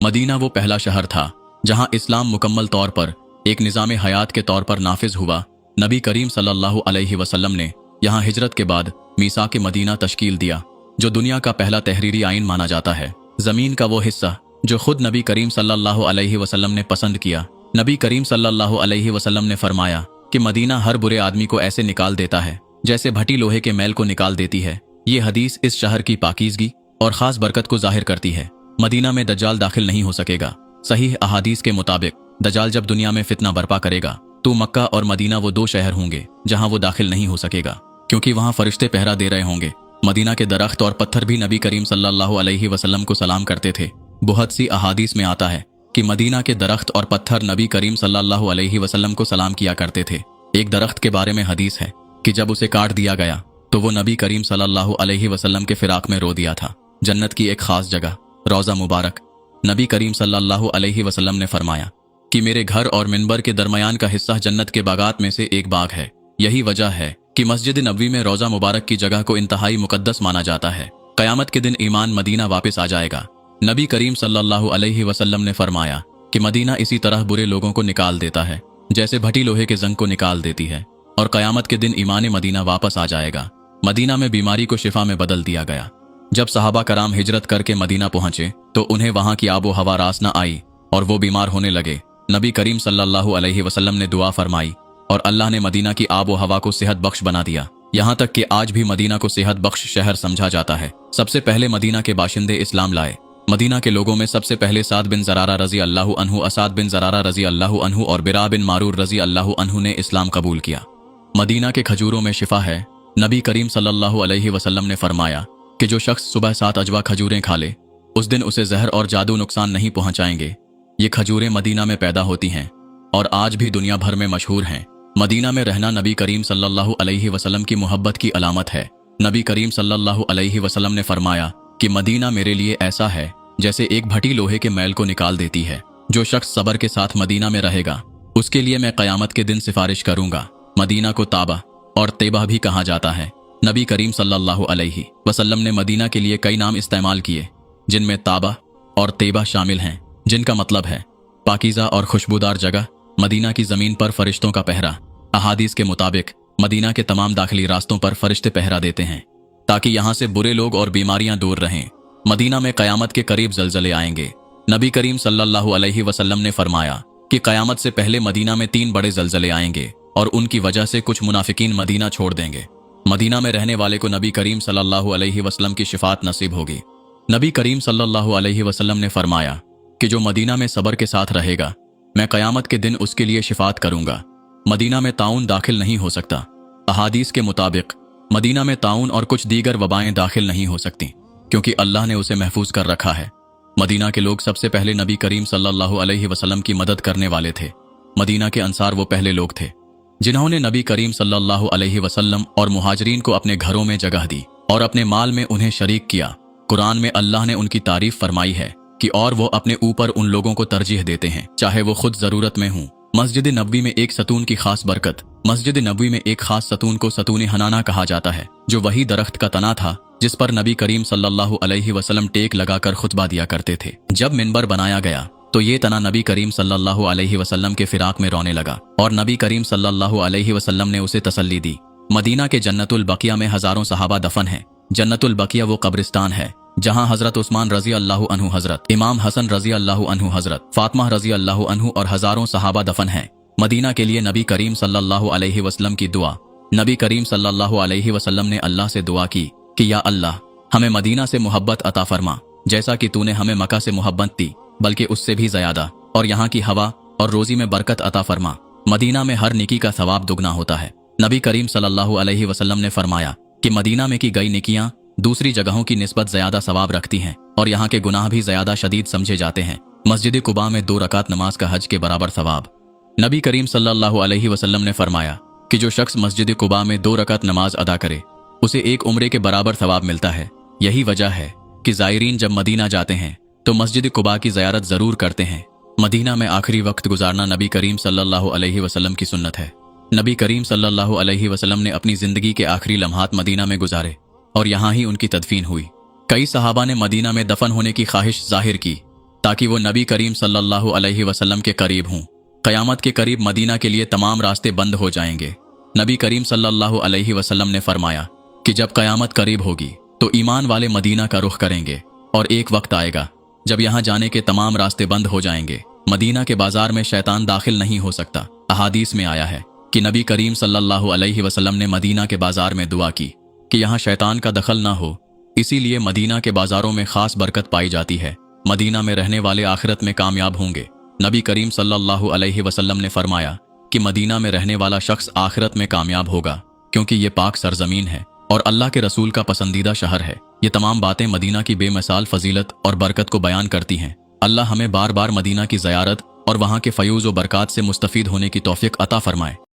Medina वो पहला शहर था जहां इस्लाम मुकम्मल तौर पर एक निज़ाम हयात के तौर पर नाफिज हुआ। नबी करीम सल्लल्लाहु अलैहि वसल्लम ने यहाँ हिजरत के बाद मीसाक मदीना तश्कील दिया, जो दुनिया का पहला तहरीरी आइन माना जाता है। ज़मीन का वो हिस्सा जो खुद नबी करीम सल्लल्लाहु अलैहि वसल्लम ने पसंद किया। नबी करीम सल्लल्लाहु अलैहि वसल्लम ने फरमाया कि मदीना हर बुरे आदमी को ऐसे निकाल देता है जैसे भट्टी लोहे के मैल को निकाल देती है। ये हदीस इस शहर की पाकीज़गी और ख़ास बरकत को जाहिर करती है। मदीना में दज्जाल दाखिल नहीं हो सकेगा। सहीह अहादीस के मुताबिक दज्जाल जब दुनिया में फितना बर्पा करेगा तो मक्का और मदीना वो दो शहर होंगे जहां वो दाखिल नहीं हो सकेगा, क्योंकि वहां फरिश्ते पहरा दे रहे होंगे। मदीना के दरख्त और पत्थर भी नबी करीम सल्लल्लाहु अलैहि वसल्लम को सलाम करते थे। बहुत सी अहादीस में आता है कि मदीना के दरख्त और पत्थर नबी करीम सल्लल्लाहु अलैहि वसल्लम को सलाम किया करते थे। एक दरख्त के बारे में हदीस है कि जब उसे काट दिया गया तो वो नबी करीम सल्लल्लाहु अलैहि वसल्लम के फिराक में रो दिया था। जन्नत की एक खास जगह रोज़ा मुबारक। नबी करीम सल्लल्लाहु अलैहि वसल्लम ने फरमाया कि मेरे घर और मिंबर के दरमियान का हिस्सा जन्नत के बागात में से एक बाग है। यही वजह है कि मस्जिद नबवी में रोज़ा मुबारक की जगह को इंतहाई मुकद्दस माना जाता है। क़यामत के दिन ईमान मदीना वापस आ जाएगा। नबी करीम सल्लल्लाहु अलैहि वसल्लम ने फरमाया कि मदीना इसी तरह बुरे लोगों को निकाल देता है जैसे भट्टी लोहे के जंग को निकाल देती है, और क़यामत के दिन ईमान मदीना वापस आ जाएगा। मदीना में बीमारी को शिफा में बदल दिया गया। जब सहाबा कराम हिजरत करके मदीना पहुंचे तो उन्हें वहां की आबो हवा रास न आई और वो बीमार होने लगे। नबी करीम सल्लल्लाहु अलैहि वसल्लम ने दुआ फरमाई और अल्लाह ने मदीना की आबो हवा को सेहत बख्श बना दिया। यहाँ तक कि आज भी मदीना को सेहत बख्श शहर समझा जाता है। सबसे पहले मदीना के बाशिंदे इस्लाम लाए। मदीना के लोगों में सबसे पहले साद बिन ज़रारा रज़ी अल्लाहु अन्हु, असाद बिन ज़रारा रज़ी अल्लाहु अन्हु और बिरा बिन मारूर रज़ी अल्लाहु अन्हु ने इस्लाम कबूल किया। मदीना के खजूरों में शिफा है। नबी करीम सल्लल्लाहु अलैहि वसल्लम ने फरमाया कि जो शख्स सुबह 7 अजवा खजूरें खा ले उस दिन उसे जहर और जादू नुकसान नहीं पहुंचाएंगे। ये खजूरें मदीना में पैदा होती हैं और आज भी दुनिया भर में मशहूर हैं। मदीना में रहना नबी करीम सल्लल्लाहु अलैहि वसल्लम की मोहब्बत की अलामत है। नबी करीम सल्लल्लाहु अलैहि वसल्लम ने फरमाया कि मदीना मेरे लिए ऐसा है जैसे एक भट्टी लोहे के मैल को निकाल देती है। जो शख्स सब्र के साथ मदीना में रहेगा उसके लिए मैं क़यामत के दिन सिफारिश करूंगा। मदीना को ताबा और तेबा भी कहा जाता है। नबी करीम सल्लल्लाहु अलैहि वसल्लम ने मदीना के लिए कई नाम इस्तेमाल किए जिनमें ताबा और तेबा शामिल हैं, जिनका मतलब है पाकीज़ा और खुशबूदार जगह। मदीना की ज़मीन पर फरिश्तों का पहरा। अहादीस के मुताबिक मदीना के तमाम दाखिली रास्तों पर फरिश्ते पहरा देते हैं ताकि यहाँ से बुरे लोग और बीमारियां दूर रहें। मदीना में क़यामत के करीब ज़लज़ले आएंगे। नबी करीम सल्लल्लाहु अलैहि वसल्लम ने फरमाया कि क़यामत से पहले मदीना में 3 बड़े ज़लज़ले आएंगे और उनकी वजह से कुछ मुनाफिकीन मदीना छोड़ देंगे। मदीना में रहने वाले को नबी करीम सल्लल्लाहु अलैहि वसल्लम की शिफात नसीब होगी। नबी करीम सल्लल्लाहु अलैहि वसल्लम ने फरमाया कि जो मदीना में सब्र के साथ रहेगा मैं क़यामत के दिन उसके लिए शिफात करूंगा। मदीना में ताउन दाखिल नहीं हो सकता। अहादीस के मुताबिक मदीना में ताउन और कुछ दीगर वबाएं दाखिल नहीं हो सकती क्योंकि अल्लाह ने उसे महफूज कर रखा है। मदीना के लोग सबसे पहले नबी करीम सल्लल्लाहु अलैहि वसल्लम की मदद करने वाले थे। मदीना के अंसार वो पहले लोग थे जिन्होंने नबी करीम सल्लल्लाहु अलैहि वसल्लम और मुहाजिरीन को अपने घरों में जगह दी और अपने माल में उन्हें शरीक किया। कुरान में अल्लाह ने उनकी तारीफ फरमाई है कि और वो अपने ऊपर उन लोगों को तरजीह देते हैं चाहे वो खुद जरूरत में हों। मस्जिद नबवी में एक सतून की खास बरकत। मस्जिद नबवी में एक खास सतून को सतून हनाना कहा जाता है, जो वही दरख्त का तना था जिस पर नबी करीम सल्लल्लाहु अलैहि वसल्लम टेक लगाकर खुतबा दिया करते थे। जब मिंबर बनाया गया तो ये तना नबी करीम सल्लल्लाहु अलैहि वसल्लम के फिराक में रोने लगा और नबी करीम सल्लल्लाहु अलैहि वसल्लम ने उसे तसल्ली दी। मदीना के जन्नतुल बकिया में हजारों सहाबा दफन हैं। जन्नतुल बकिया वो कब्रिस्तान है जहां हजरत उस्मान रजी अल्लाहु अन्हु, हजरत इमाम हसन रजी अल्लाहु अन्हु, हजरत फातिमा रजी अल्लाहु अन्हु और हजारों सहाबा दफन हैं। मदीना के लिए नबी करीम सल्लल्लाहु अलैहि वसल्लम की दुआ। नबी करीम सल्लल्लाहु अलैहि वसल्लम ने अल्लाह से दुआ की कि या अल्लाह हमें मदीना से मोहब्बत अता फरमा जैसा कि तूने हमें मक्का से मोहब्बत दी, बल्कि उससे भी ज़्यादा, और यहाँ की हवा और रोजी में बरकत अता फरमा। मदीना में हर नेकी का सवाब दुगना होता है। नबी करीम सल्लल्लाहु अलैहि वसल्लम ने फरमाया कि मदीना में की गई नेकियां दूसरी जगहों की निस्बत ज़्यादा सवाब रखती हैं और यहाँ के गुनाह भी ज़्यादा शदीद समझे जाते हैं। मस्जिद कुबा में 2 रकात नमाज का हज के बराबर सवाब। नबी करीम सल्लल्लाहु अलैहि वसल्लम ने फरमाया कि जो शख्स मस्जिद कुबा में 2 रकात नमाज अदा करे उसे 1 उम्रे के बराबर सवाब मिलता है। यही वजह है कि ज़ायरीन जब मदीना जाते हैं तो मस्जिद कुबा की ज़ियारत ज़रूर करते हैं। मदीना में आखिरी वक्त गुजारना नबी करीम सल्लल्लाहु अलैहि वसल्लम की सुन्नत है। नबी करीम सल्लल्लाहु अलैहि वसल्लम ने अपनी ज़िंदगी के आखिरी लम्हात मदीना में गुजारे और यहाँ ही उनकी तदफीन हुई। कई सहाबा ने मदीना में दफन होने की ख्वाहिश जाहिर की ताकि वो नबी करीम सल्लल्लाहु अलैहि वसल्लम के करीब हों। क़यामत के करीब मदीना के लिए तमाम रास्ते बंद हो जाएंगे। नबी करीम सल्लल्लाहु अलैहि वसल्लम ने फरमाया कि जब क़यामत करीब होगी तो ईमान वाले मदीना का रुख करेंगे, और एक वक्त आएगा जब यहाँ जाने के तमाम रास्ते बंद हो जाएंगे। मदीना के बाजार में शैतान दाखिल नहीं हो सकता। अहादीस में आया है कि नबी करीम सल्लल्लाहु अलैहि वसल्लम ने मदीना के बाजार में दुआ की कि यहाँ शैतान का दखल ना हो, इसीलिए मदीना के बाजारों में खास बरकत पाई जाती है। मदीना में रहने वाले आखिरत में कामयाब होंगे। नबी करीम सल्लल्लाहु अलैहि वसल्लम ने फरमाया कि मदीना में रहने वाला शख्स आखिरत में कामयाब होगा, क्योंकि ये पाक सरजमीन है और अल्लाह के रसूल का पसंदीदा शहर है। ये तमाम बातें मदीना की बेमिसाल फजीलत और बरकत को बयान करती हैं। अल्लाह हमें बार बार मदीना की ज़ियारत और वहाँ के फ़यूज़ व बरक़ात से मुस्तफ़ीद होने की तौफ़ीक़ अता फ़रमाए।